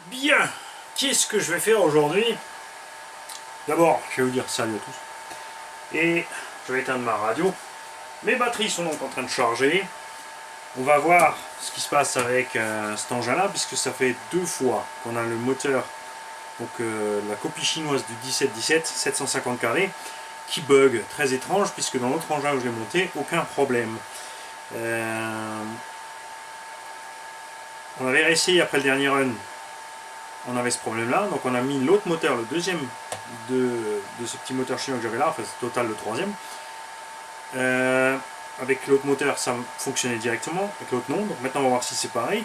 Bien, qu'est-ce que je vais faire aujourd'hui? D'abord, je vais vous dire salut à tous. Et je vais éteindre ma radio. Mes batteries sont donc en train de charger. On va voir ce qui se passe avec cet engin-là, puisque ça fait 2 fois qu'on a le moteur, donc la copie chinoise du 1717, 750 carrés, qui bug. Très étrange, puisque dans l'autre engin où je l'ai monté, aucun problème. On avait réessayé après le dernier run. On avait ce problème là, donc on a mis l'autre moteur, le deuxième de ce petit moteur chinois que j'avais là, enfin c'est total le troisième. Avec l'autre moteur ça fonctionnait directement, avec l'autre non, donc maintenant on va voir si c'est pareil.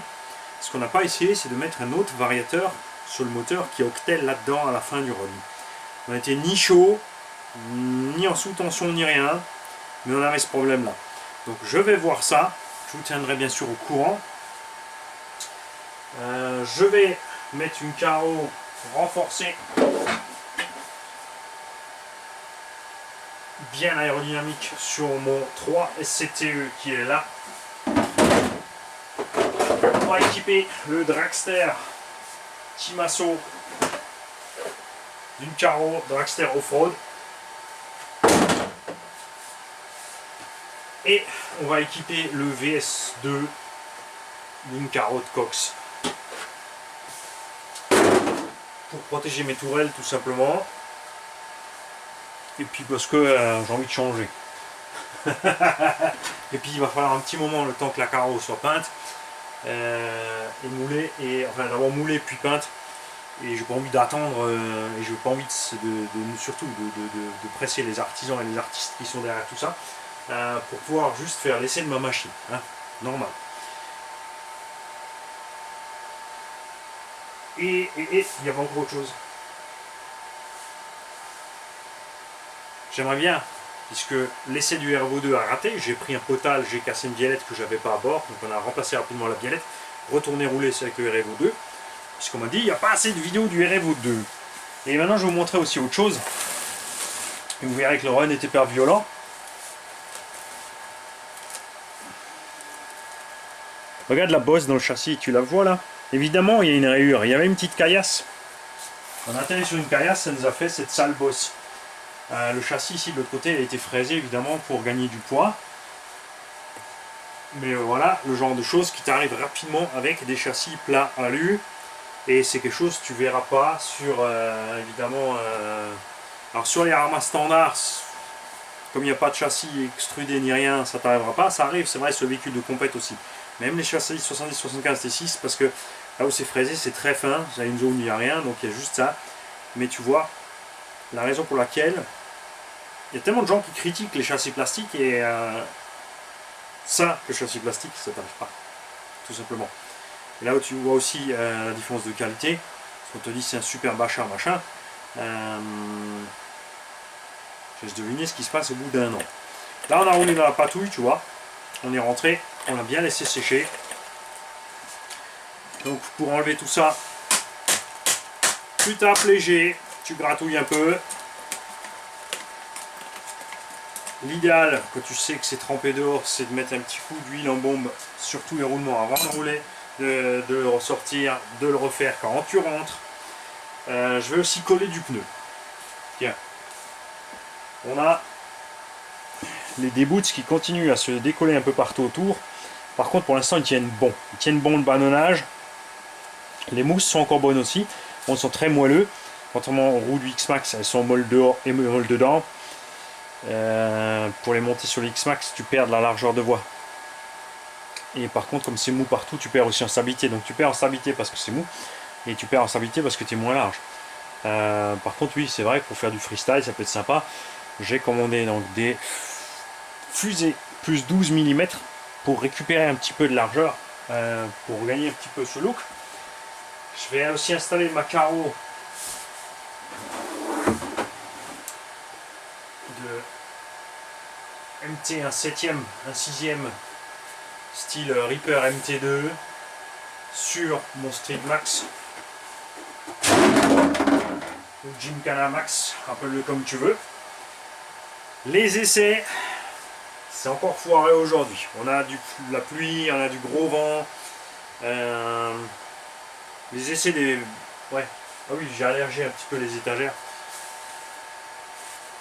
Ce qu'on n'a pas essayé, c'est de mettre un autre variateur sur le moteur qui octelle là-dedans à la fin du run. On n'était ni chaud, ni en sous-tension, ni rien, mais on avait ce problème là. Donc je vais voir ça, je vous tiendrai bien sûr au courant. Je vais mettre une carreau renforcée, bien aérodynamique sur mon 3 SCTE qui est là. On va équiper le Dragster Timasso d'une carreau Dragster Off-Road. Et on va équiper le VS2 d'une carreau de Cox. Pour protéger mes tourelles tout simplement. Et puis parce que j'ai envie de changer. Et puis il va falloir un petit moment le temps que la carreau soit peinte et moulée, et enfin d'abord moulée puis peinte. Et j'ai pas envie d'attendre et j'ai pas envie surtout de presser les artisans et les artistes qui sont derrière tout ça pour pouvoir juste faire l'essai de ma machine, hein, normal. Et il y avait encore autre chose. J'aimerais bien, puisque l'essai du REVO2 a raté, j'ai pris un potal, j'ai cassé une biellette que j'avais pas à bord, donc on a remplacé rapidement la biellette, retourné rouler avec le REVO2, puisqu'on m'a dit il n'y a pas assez de vidéos du REVO2. Et maintenant je vais vous montrer aussi autre chose. Et vous verrez que le run est hyper violent. Regarde la bosse dans le châssis, tu la vois là? Évidemment il y a une rayure, il y avait une petite caillasse. On a atterri sur une caillasse, ça nous a fait cette sale bosse. Le châssis ici de l'autre côté a été fraisé évidemment pour gagner du poids. Mais voilà le genre de choses qui t'arrive rapidement avec des châssis plats alu. Et c'est quelque chose que tu verras pas sur évidemment. Alors sur les Arma standards, comme il n'y a pas de châssis extrudé ni rien, ça t'arrivera pas. Ça arrive, c'est vrai, sur le véhicule de compète aussi. Même les châssis 70, 75 T6, parce que là où c'est fraisé, c'est très fin. Il y a une zone où il n'y a rien, donc il y a juste ça. Mais tu vois, la raison pour laquelle il y a tellement de gens qui critiquent les châssis plastiques et ça, le châssis plastique, ça t'arrive pas, tout simplement. Et là où tu vois aussi la différence de qualité, on te dit c'est un super bachin machin, j'ai deviné ce qui se passe au bout d'1 an. Là on a roulé dans la patouille, tu vois, on est rentré, on l'a bien laissé sécher. Donc pour enlever tout ça, tu tapes léger, tu gratouilles un peu. L'idéal, quand tu sais que c'est trempé dehors, c'est de mettre un petit coup d'huile en bombe sur tous les roulements avant de rouler, de le ressortir, de le refaire quand tu rentres. Je vais aussi coller du pneu. Tiens, on a les débouts qui continuent à se décoller un peu partout autour. Par contre, pour l'instant, ils tiennent bon. Ils tiennent bon le bannonnage. Les mousses sont encore bonnes aussi. Elles sont très moelleux. Contrairement aux roues du X-Max, elles sont molles dehors et molles dedans. Pour les monter sur le X-Max, tu perds de la largeur de voie. Et par contre, comme c'est mou partout, tu perds aussi en stabilité. Donc tu perds en stabilité parce que c'est mou, et tu perds en stabilité parce que tu es moins large. Par contre, oui, c'est vrai que pour faire du freestyle, ça peut être sympa. J'ai commandé donc des fusées plus 12 mm pour récupérer un petit peu de largeur, pour gagner un petit peu ce look. Je vais aussi installer ma carreau de MT, un 7ème, un 6ème style Reaper MT2 sur mon Street Max ou Gymkhana Max, appelle-le comme tu veux. Les essais, c'est encore foiré aujourd'hui. On a la pluie, on a du gros vent. Les essais des... Ouais. Ah oui, j'ai allergé un petit peu les étagères.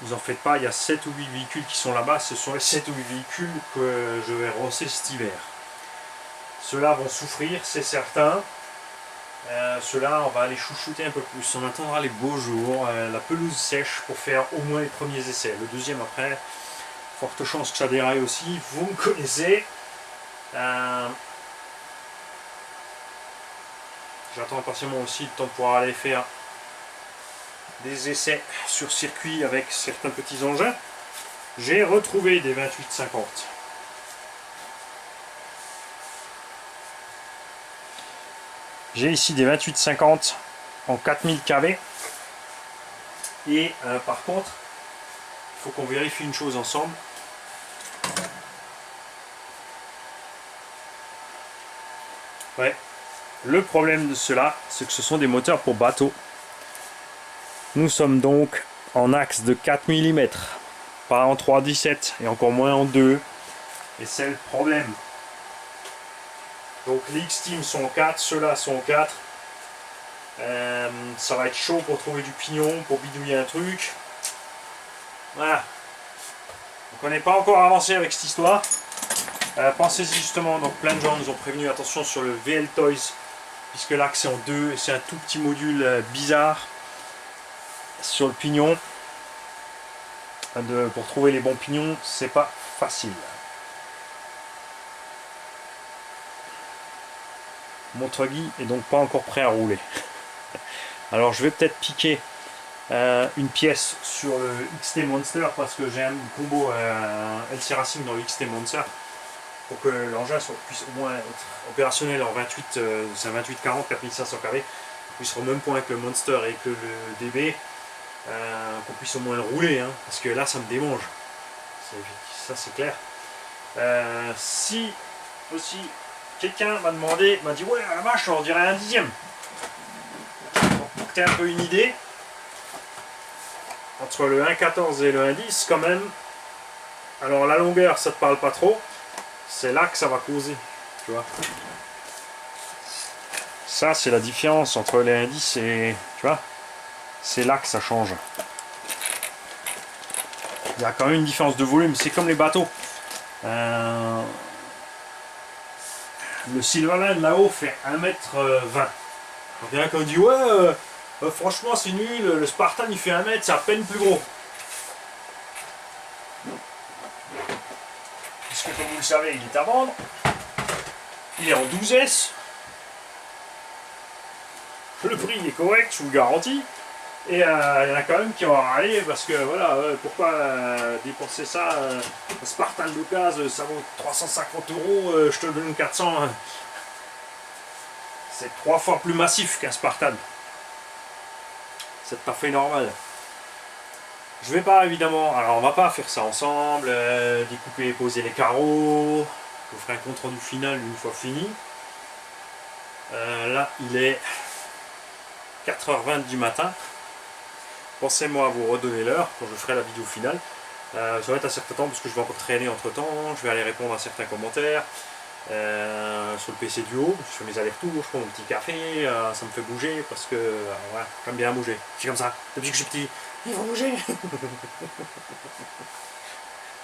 Vous en faites pas, il y a 7 ou 8 véhicules qui sont là-bas. Ce sont les 7 ou 8 véhicules que je vais rosser cet hiver. Ceux-là vont souffrir, c'est certain. Ceux-là, on va les chouchouter un peu plus. On attendra les beaux jours, la pelouse sèche pour faire au moins les premiers essais. Le deuxième après, forte chance que ça déraille aussi. Vous me connaissez. J'attends impatiemment aussi le temps de pouvoir aller faire des essais sur circuit avec certains petits engins. J'ai retrouvé des 28-50. J'ai ici des 28-50 en 4000 kV. Et par contre, il faut qu'on vérifie une chose ensemble. Ouais. Le problème de cela, c'est que ce sont des moteurs pour bateau. Nous sommes donc en axe de 4 mm, pas en 3,17 et encore moins en 2. Et c'est le problème. Donc les X-Team sont 4, ceux-là sont 4. Ça va être chaud pour trouver du pignon, pour bidouiller un truc. Voilà. Donc on n'est pas encore avancé avec cette histoire. Pensez-y justement, donc plein de gens nous ont prévenu, attention sur le VL Toys, puisque l'axe est en 2 et c'est un tout petit module bizarre sur le pignon. Pour trouver les bons pignons, c'est pas facile. Mon truggy est donc pas encore prêt à rouler. Alors je vais peut-être piquer une pièce sur le XT Monster parce que j'ai un combo LC Racing dans le XT Monster pour que l'engin puisse au moins être opérationnel en 28, c'est un 2840 4500 kV, puisse être au même point que le Monster et que le DB, qu'on puisse au moins le rouler, hein, parce que là ça me démange. Ça c'est clair. Si aussi quelqu'un m'a demandé, m'a dit ouais la vache on dirait un dixième. Donc, pour que tu aies un peu une idée, entre le 1,14 et le 1,10 quand même, alors la longueur ça te parle pas trop, c'est là que ça va causer, tu vois. Ça c'est la différence entre les 1,10 et, tu vois, c'est là que ça change. Il y a quand même une différence de volume, c'est comme les bateaux. Le Silverline là-haut fait 1,20 m. Il y en a qui ont dit ouais, franchement c'est nul, le Spartan il fait 1 mètre, c'est à peine plus gros. Puisque comme vous le savez, il est à vendre. Il est en 12S. Le prix est correct, je vous le garantis. Et il y en a quand même qui ont râlé parce que voilà, pourquoi dépenser ça, un Spartan d'occasion, ça vaut 350 €, je te donne 400. C'est 3 fois plus massif qu'un Spartan. C'est tout à fait normal. Je vais pas évidemment, alors on va pas faire ça ensemble, découper et poser les carreaux. Je vous ferai un compte rendu final une fois fini. Là il est 4h20 du matin. Pensez-moi à vous redonner l'heure quand je ferai la vidéo finale. Ça va être un certain temps parce que je vais encore traîner entre temps, je vais aller répondre à certains commentaires. Sur le PC du haut, je fais mes allers-retours, je prends mon petit café, ça me fait bouger parce que voilà, j'aime bien bouger. C'est comme ça, depuis que je suis petit, il faut bouger.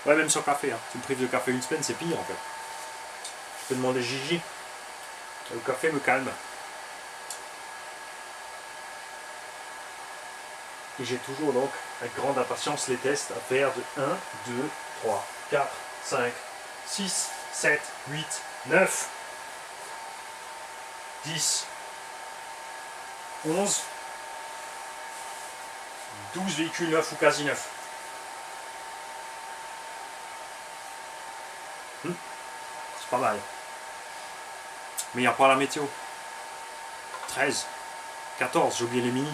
Ouais, même sans café, hein. Si tu me prives de café une semaine, c'est pire en fait. Je peux demander Gigi, le café me calme. Et j'ai toujours donc avec grande impatience les tests à faire de 1, 2, 3, 4, 5, 6, 7, 8, 9, 10, 11, 12 véhicules neufs ou quasi neufs. C'est pas mal. Mais il n'y a pas la météo. 13, 14, j'ai oublié les mini.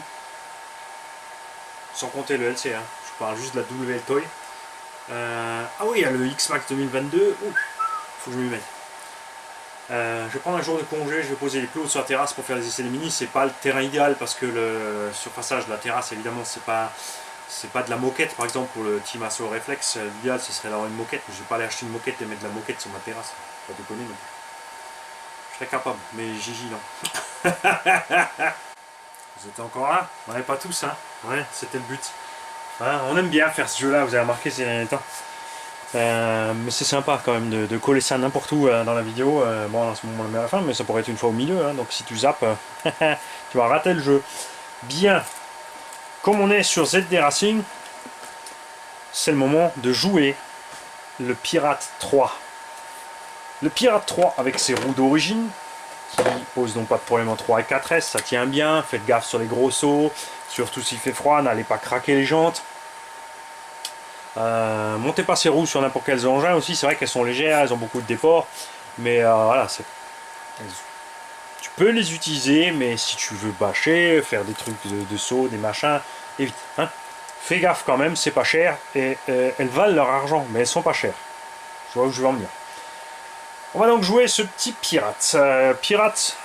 Sans compter le LC, hein. Je parle juste de la WL Toy. Ah oui, il y a le X-Max 2022. Ouh, faut que je m'y mette. Je vais prendre un jour de congé, je vais poser les plots sur la terrasse pour faire les essais des mini. C'est pas le terrain idéal parce que le surfaçage de la terrasse, évidemment, c'est pas de la moquette. Par exemple, pour le Team Asso Reflex, l'idéal ce serait d'avoir une moquette. Mais je vais pas aller acheter une moquette et mettre de la moquette sur ma terrasse. Pas déconner non plus. Je serais capable, mais Gigi non. Vous êtes encore là? Ouais, pas tous, hein. Ouais, c'était le but. Hein, on aime bien faire ce jeu-là, vous avez remarqué ces derniers temps. Mais c'est sympa quand même de coller ça n'importe où dans la vidéo. Bon, en ce moment on le met à la fin, mais ça pourrait être une fois au milieu. Hein, donc si tu zappes, tu vas rater le jeu. Bien, comme on est sur ZD Racing, c'est le moment de jouer le Pirate 3. Le Pirate 3 avec ses roues d'origine, qui pose donc pas de problème en 3 et 4S, ça tient bien, faites gaffe sur les gros sauts, surtout s'il fait froid, n'allez pas craquer les jantes. Montez pas ces roues sur n'importe quels engins aussi, c'est vrai qu'elles sont légères, elles ont beaucoup de déport, mais voilà, tu peux les utiliser, mais si tu veux bâcher, faire des trucs de saut, des machins, évite. Hein. Fais gaffe quand même, c'est pas cher, et elles valent leur argent, mais elles sont pas chères. Je vois où je vais en venir. On va donc jouer ce petit pirate. Pirate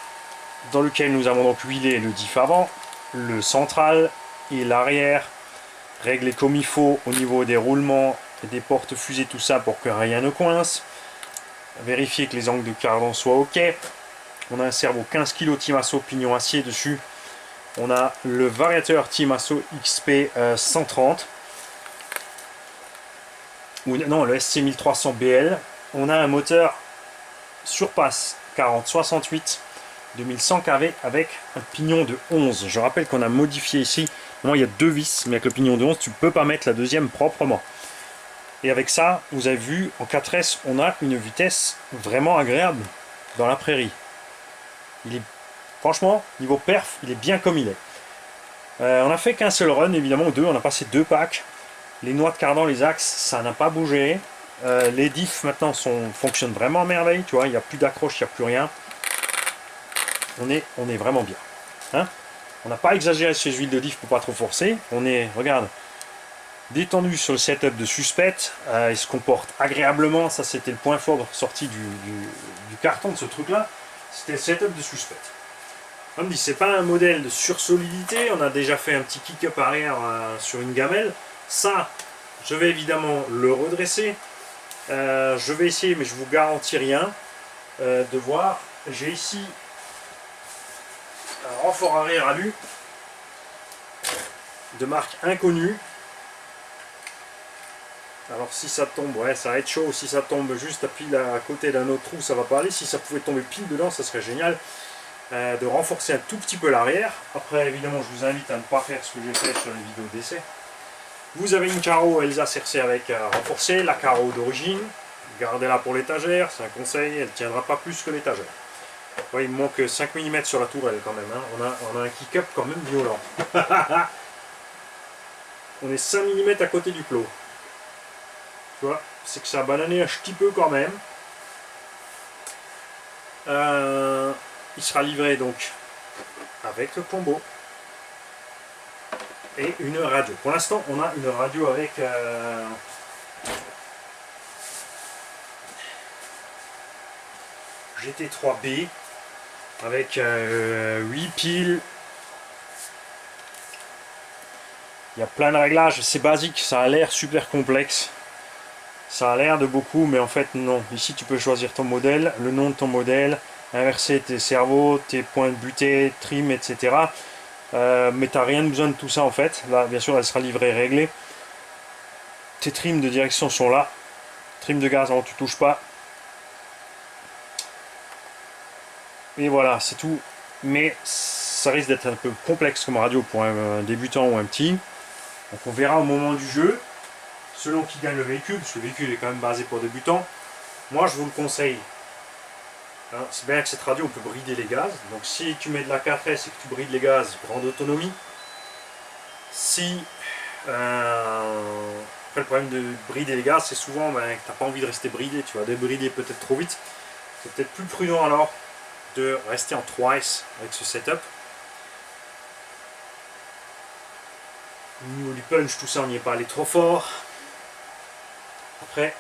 dans lequel nous avons donc huilé le diff avant, le central et l'arrière, réglé comme il faut au niveau des roulements et des portes fusées, tout ça pour que rien ne coince. Vérifier que les angles de cardan soient ok. On a un cerveau 15 kg Timasso pignon acier dessus. On a le variateur Timasso XP 130. Ou non, le SC 1300 BL. On a un moteur Surpass 4068 2100 kV avec un pignon de 11. Je rappelle qu'on a modifié ici. Moi, il y a deux vis, mais avec le pignon de 11, tu ne peux pas mettre la deuxième proprement. Et avec ça, vous avez vu, en 4S, on a une vitesse vraiment agréable dans la prairie. Il est, franchement, niveau perf, il est bien comme il est. On n'a fait qu'un seul run, évidemment, deux. On a passé 2 packs. Les noix de cardan, les axes, ça n'a pas bougé. Les diffs maintenant fonctionnent vraiment à merveille, tu vois, il n'y a plus d'accroche, il n'y a plus rien. On est vraiment bien. Hein, on n'a pas exagéré sur les huiles de diff pour pas trop forcer. On est, regarde, détendu sur le setup de Suspect. Il se comporte agréablement. Ça, c'était le point fort sorti du carton de ce truc-là. C'était le setup de Suspect. On me dit, c'est pas un modèle de sursolidité. On a déjà fait un petit kick-up arrière sur une gamelle. Ça, je vais évidemment le redresser. Je vais essayer, mais je vous garantis rien, de voir. J'ai ici un renfort arrière alu de marque inconnue. Alors si ça tombe, ouais, ça va être chaud. Si ça tombe juste à pile à côté d'un autre trou, ça va pas aller. Si ça pouvait tomber pile dedans, ça serait génial. De renforcer un tout petit peu l'arrière. Après, évidemment, je vous invite à ne pas faire ce que j'ai fait sur les vidéos d'essai. Vous avez une carreau Elsa Cercé avec renforcée, la carreau d'origine. Gardez-la pour l'étagère, c'est un conseil, elle ne tiendra pas plus que l'étagère. Ouais, il me manque 5 mm sur la tourelle quand même. Hein. On a un kick-up quand même violent. On est 5 mm à côté du plot. Tu vois, c'est que ça a banané un petit peu quand même. Il sera livré donc avec le combo et une radio. Pour l'instant, on a une radio avec GT3B avec 8 piles. Il y a plein de réglages, c'est basique, ça a l'air super complexe. Ça a l'air de beaucoup, mais en fait non. Ici tu peux choisir ton modèle, le nom de ton modèle, inverser tes cerveaux, tes points de butée, trim, etc. Mais tu n'as rien besoin de tout ça en fait. Là, bien sûr, elle sera livrée réglée. Tes trims de direction sont là. Trim de gaz, alors tu touches pas. Et voilà, c'est tout. Mais ça risque d'être un peu complexe comme radio pour un débutant ou un petit. Donc on verra au moment du jeu, selon qui gagne le véhicule, parce que le véhicule est quand même basé pour débutants. Moi je vous le conseille. Hein, c'est bien que cette radio on peut brider les gaz. Donc si tu mets de la 4S et que tu brides les gaz, grande autonomie. Si après le problème de brider les gaz, c'est souvent que tu n'as pas envie de rester bridé, tu vas débrider peut-être trop vite. C'est peut-être plus prudent alors de rester en 3S avec ce setup. Au niveau du punch, tout ça, on n'y est pas allé trop fort. Après,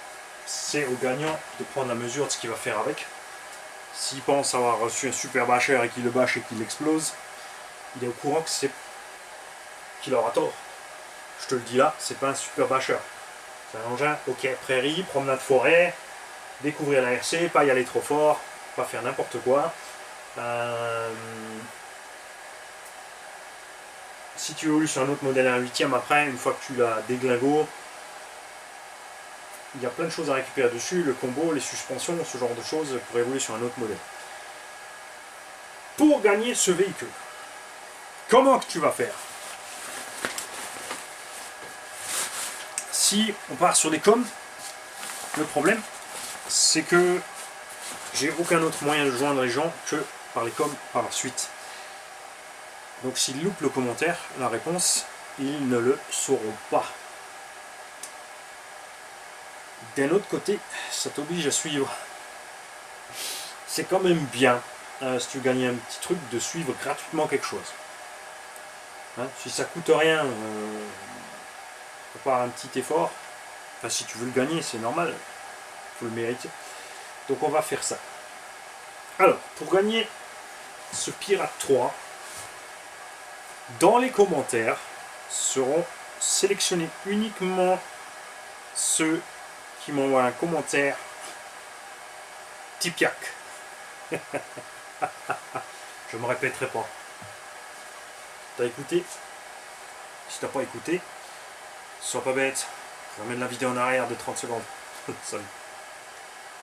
c'est au gagnant de prendre la mesure de ce qu'il va faire avec. S'il pense avoir reçu un super bâcheur et qu'il le bâche et qu'il l'explose, il est au courant que c'est qu'il aura tort. Je te le dis là, c'est pas un super bâcheur. C'est un engin, ok, prairie, promenade forêt, découvrir la RC, pas y aller trop fort. pas faire n'importe quoi. Si tu évolues sur un autre modèle à un 8ème après, une fois que tu l'as déglingo, il y a plein de choses à récupérer dessus, le combo, les suspensions, ce genre de choses pour évoluer sur un autre modèle. Pour gagner ce véhicule, comment que tu vas faire? Si on part sur des coms, le problème c'est que j'ai aucun autre moyen de joindre les gens que par les coms par la suite. Donc s'ils loupent le commentaire, la réponse, ils ne le sauront pas. D'un autre côté, ça t'oblige à suivre. C'est quand même bien, si tu gagnes un petit truc, de suivre gratuitement quelque chose. Hein, si ça coûte rien, à part un petit effort, enfin, si tu veux le gagner, c'est normal, il faut le mériter. Donc on va faire ça. Alors, pour gagner ce Pirate 3, dans les commentaires seront sélectionnés uniquement ceux qui m'envoient un commentaire Tipiak. Je me répéterai pas. T'as écouté? Si t'as pas écouté, sois pas bête. Je vais remettre la vidéo en arrière de 30 secondes. Salut.